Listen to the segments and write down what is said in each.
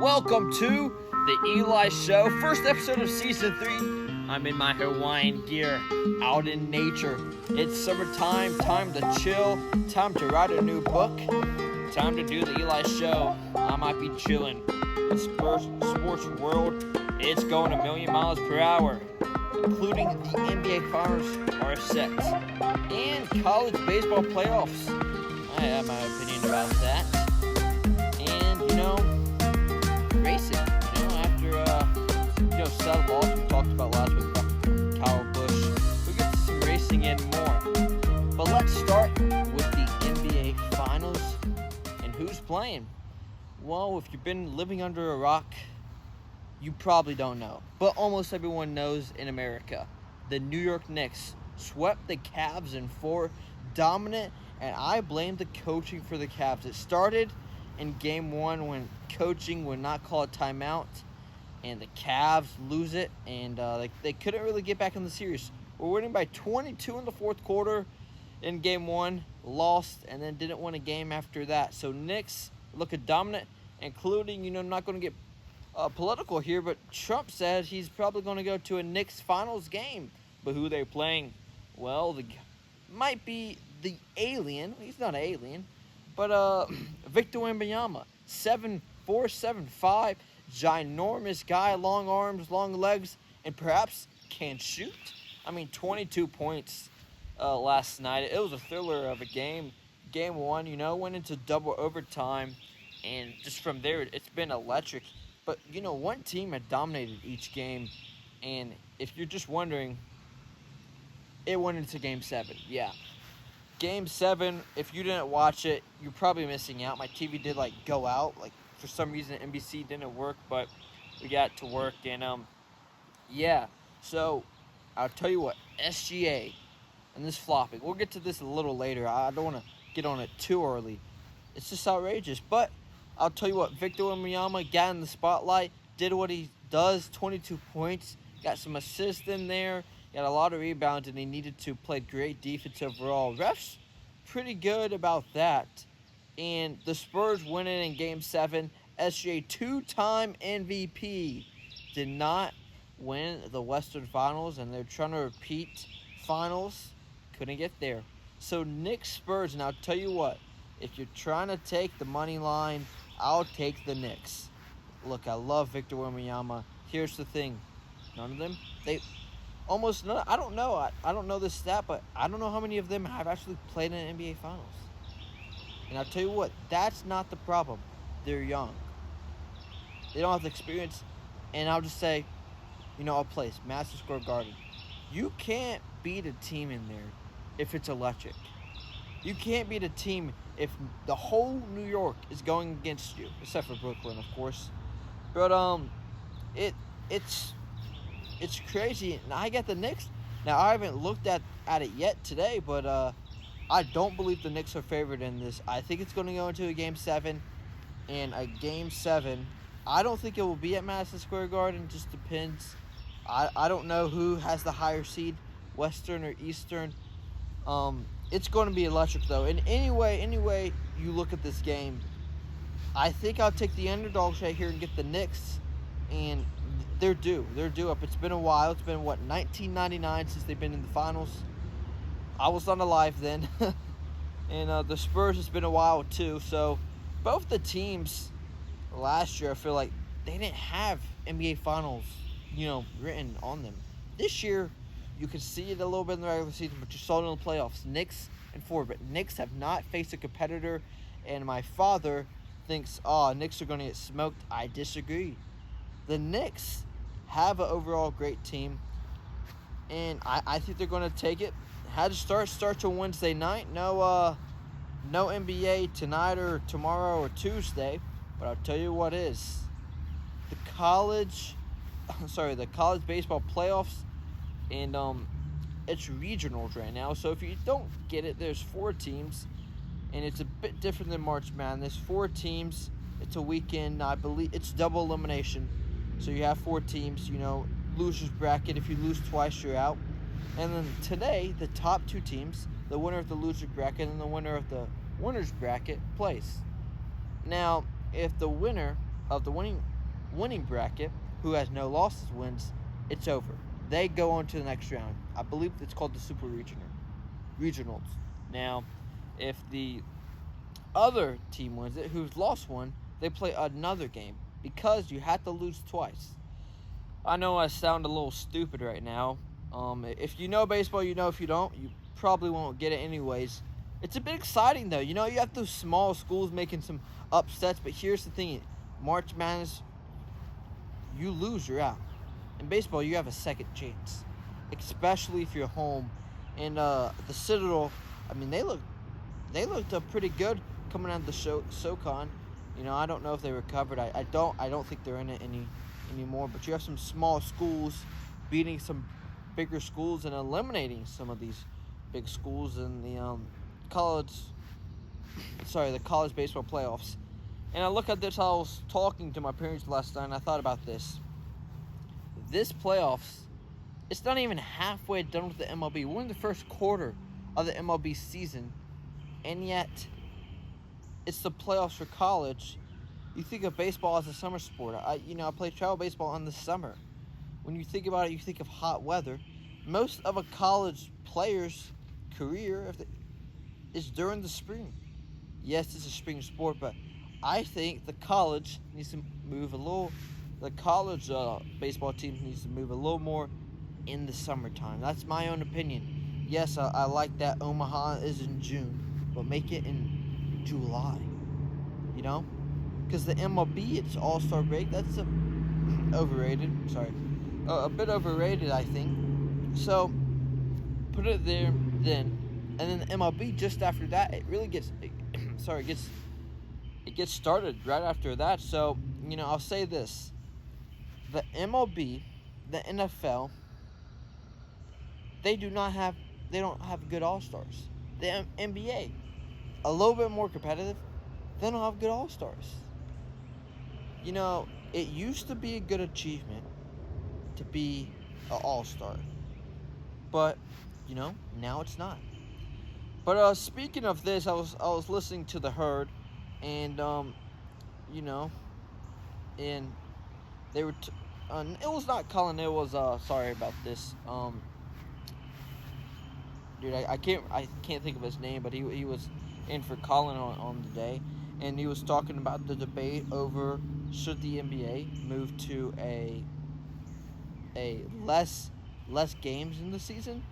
Welcome to the Eli Show, first episode of Season 3. I'm in my Hawaiian gear, out in nature. It's summertime, time to chill, time to write a new book, time to do the Eli Show. I might be chilling. The sports world, it's going a million miles per hour, including the NBA Finals are set, and college baseball playoffs. I have my opinion about that. And, racing, after, Saddle Balls we talked about last week about Kyle Busch, we get to some racing and more. But let's start with the NBA Finals and who's playing. Well, if you've been living under a rock, you probably don't know. But almost everyone knows in America. The New York Knicks swept the Cavs in 4, dominant, and I blame the coaching for the Cavs. It started in Game 1 when coaching would not call a timeout, and the Cavs lose it, and they couldn't really get back in the series. We're winning by 22 in the fourth quarter in Game 1, lost, and then didn't win a game after that. So Knicks looking dominant, including, I'm not going to get political here, but Trump said he's probably going to go to a Knicks finals game. But who they're playing? Well, might be the alien. He's not an alien. But Victor Wembanyama, 7'4", 7'5", ginormous guy, long arms, long legs, and perhaps can shoot. 22 points last night. It was a thriller of a game. Game 1, went into double overtime, and just from there, it's been electric. But, one team had dominated each game, and if you're just wondering, it went into Game 7. Yeah. Game 7, if you didn't watch it, you're probably missing out. My TV did, go out. For some reason, NBC didn't work, but we got to work. And, yeah. So, I'll tell you what, SGA and this flopping. We'll get to this a little later. I don't want to get on it too early. It's just outrageous. But I'll tell you what, Victor Wembanyama got in the spotlight, did what he does, 22 points, got some assists in there, got a lot of rebounds, and he needed to play great defense overall. Refs, pretty good about that. And the Spurs winning in Game 7. SGA, two-time MVP, did not win the Western Finals, and they're trying to repeat finals. Couldn't get there. So Knicks Spurs, and I'll tell you what, if you're trying to take the money line, I'll take the Knicks. Look, I love Victor Wembanyama. Here's the thing. None of them, almost none. I don't know. I don't know this stat, but I don't know how many of them have actually played in NBA Finals. And I'll tell you what, that's not the problem. They're young. They don't have the experience. And I'll just say, a place, Madison Square Garden. You can't beat a team in there if it's electric. You can't beat a team if the whole New York is going against you, except for Brooklyn, of course. But it's crazy. And I got the Knicks. Now, I haven't looked at it yet today, but I don't believe the Knicks are favored in this. I think it's going to go into a Game 7. And a Game 7, I don't think it will be at Madison Square Garden. Just depends. I don't know who has the higher seed, Western or Eastern. It's going to be electric, though. And anyway you look at this game, I think I'll take the underdogs right here and get the Knicks. And they're due. They're due up. It's been a while. It's been, 1999 since they've been in the finals. I was not alive then. And the Spurs, it's been a while, too. So, both the teams last year, I feel like they didn't have NBA Finals, written on them. This year, you can see it a little bit in the regular season, but you saw it in the playoffs. Knicks and 4, but Knicks have not faced a competitor, and my father thinks, Knicks are going to get smoked. I disagree. The Knicks have an overall great team, and I think they're going to take it. Had to start to Wednesday night. No NBA tonight or tomorrow or Tuesday, but I'll tell you what is. The college baseball playoffs, and it's regionals right now. So if you don't get it, there's 4 teams, and it's a bit different than March Madness. 4 teams. It's a weekend. I believe it's double elimination. So you have 4 teams. Losers bracket. If you lose twice, you're out. And then today, the top 2 teams, the winner of the loser bracket and the winner of the winner's bracket, plays. Now, if the winner of the winning winning bracket, who has no losses, wins, it's over. They go on to the next round. I believe it's called the Super Regionals. Now, if the other team wins it, who's lost one, they play another game because you have to lose twice. I know I sound a little stupid right now. If you know baseball, you know. If you don't, you probably won't get it anyways. It's a bit exciting, though. You have those small schools making some upsets, but here's the thing. March Madness, you lose, you're out. In baseball, you have a second chance, especially if you're home. And the Citadel, I mean, they looked pretty good coming out of the SoCon. I don't know if they recovered. I don't think they're in it anymore. But you have some small schools beating some bigger schools and eliminating some of these big schools in the college baseball playoffs. And I look at this. I was talking to my parents last night, and I thought about this. This playoffs, it's not even halfway done with the MLB. We're in the first quarter of the MLB season, and yet it's the playoffs for college. You think of baseball as a summer sport. I play travel baseball in the summer. When you think about it, you think of hot weather. Most of a college player's career is during the spring. Yes, it's a spring sport, but I think the college needs to move a little. The college baseball team needs to move a little more in the summertime. That's my own opinion. Yes, I like that Omaha is in June, but make it in July. Because the MLB, it's All-Star break. That's overrated. Sorry, a bit overrated, I think. So put it there then, and then the MLB just after that, it really gets it gets started right after that. So I'll say this: the MLB, the NFL, they don't have good all-stars. The NBA, a little bit more competitive, they don't have good all-stars. It used to be a good achievement to be an all-star, but now it's not. But speaking of this, I was listening to The Herd, and and they were it was not Colin, it was sorry about this, dude, I can't think of his name, but he was in for Colin on the day, and he was talking about the debate over should the NBA move to a less games in the season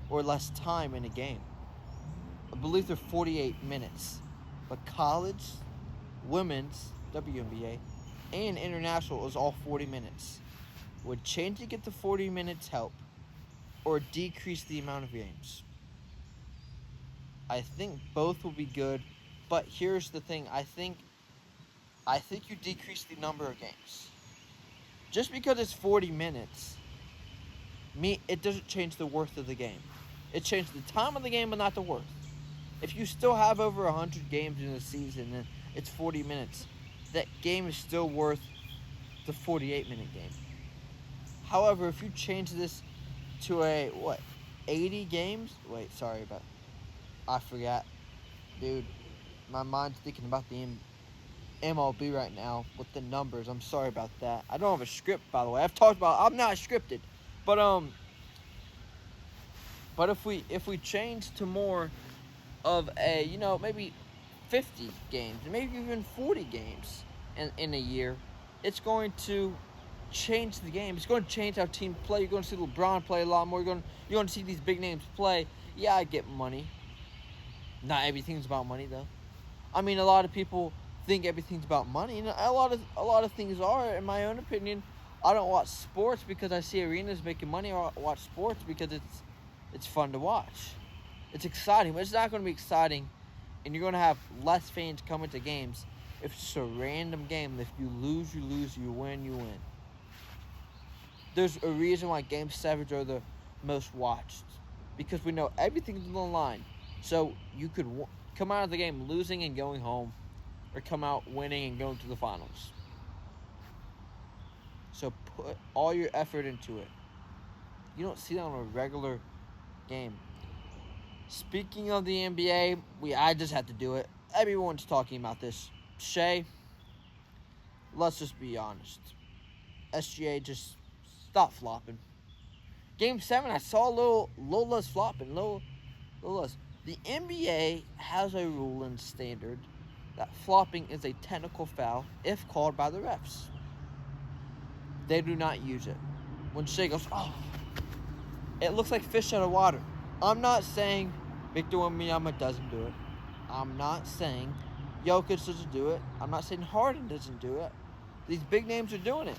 or less time in a game. I believe they're 48 minutes, but college, women's, WNBA, and international is all 40 minutes. Would changing it to 40 minutes help or decrease the amount of games? I think both will be good, but here's the thing. I think you decrease the number of games. Just because it's 40 minutes, it doesn't change the worth of the game. It changes the time of the game, but not the worth. If you still have over 100 games in a season and it's 40 minutes, that game is still worth the 48-minute game. However, if you change this to 80 games? Wait, sorry about I forgot. Dude, my mind's thinking about the MLB right now with the numbers. I'm sorry about that. I don't have a script, by the way. I'm not scripted. But if we change to more of maybe 50 games, maybe even 40 games in a year, it's going to change the game. It's going to change how teams play. You're going to see LeBron play a lot more. You're going to see these big names play. Yeah, I get money. Not everything's about money, though. I mean, a lot of people think everything's about money, and a lot of things are. In my own opinion, I don't watch sports because I see arenas making money. I watch sports because it's fun to watch. It's exciting, but it's not going to be exciting, and you're going to have less fans coming to games if it's just a random game. If you lose, you lose. You win, you win. There's a reason why Game 7 are the most watched, because we know everything's on the line. So you could come out of the game losing and going home, or come out winning and going to the finals. So put all your effort into it. You don't see that on a regular game. Speaking of the NBA, I just had to do it. Everyone's talking about this. Shay, let's just be honest. SGA just stop flopping. Game 7, I saw a little less flopping, little less. The NBA has a rule and standard that flopping is a technical foul if called by the refs. They do not use it. When Shea goes, oh, it looks like fish out of water. I'm not saying Victor Wembanyama doesn't do it. I'm not saying Jokic doesn't do it. I'm not saying Harden doesn't do it. These big names are doing it.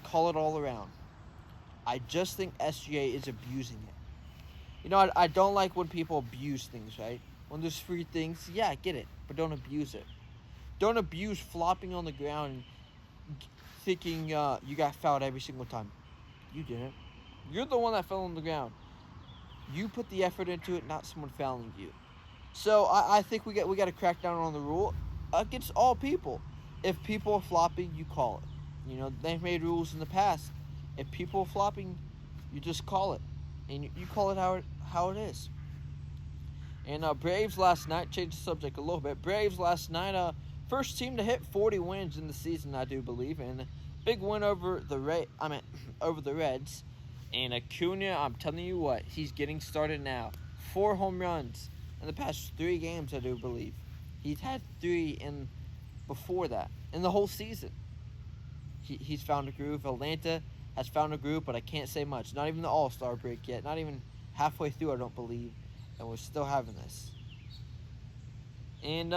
Call it all around. I just think SGA is abusing it. You know, I don't like when people abuse things, right? When there's free things, yeah, I get it, but don't abuse it. Don't abuse flopping on the ground and thinking you got fouled every single time. You didn't. You're the one that fell on the ground. You put the effort into it, not someone fouling you. So I think we got to crack down on the rule against all people. If people are flopping, you call it. You know, they've made rules in the past. If people are flopping, you just call it. And you call it how it is. And Braves last night, changed the subject a little bit. Braves last night, first team to hit 40 wins in the season, I do believe. And big win over the Reds. And Acuna, I'm telling you what, he's getting started now. 4 home runs in the past 3 games, I do believe. He's had 3 in before that, in the whole season. He's found a groove. Atlanta has found a groove, but I can't say much. Not even the All-Star break yet. Not even halfway through, I don't believe. And we're still having this. And,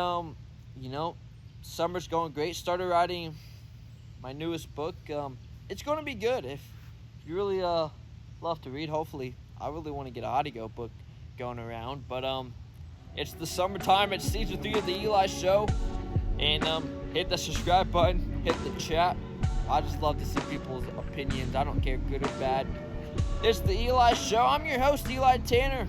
you know, summer's going great. Started writing my newest book. It's going to be good. If you really love to read, hopefully. I really want to get an audio book going around. But it's the summertime. It's season 3 of the Eli Show. And hit the subscribe button. Hit the chat. I just love to see people's opinions. I don't care, good or bad. It's the Eli Show. I'm your host, Eli Tanner.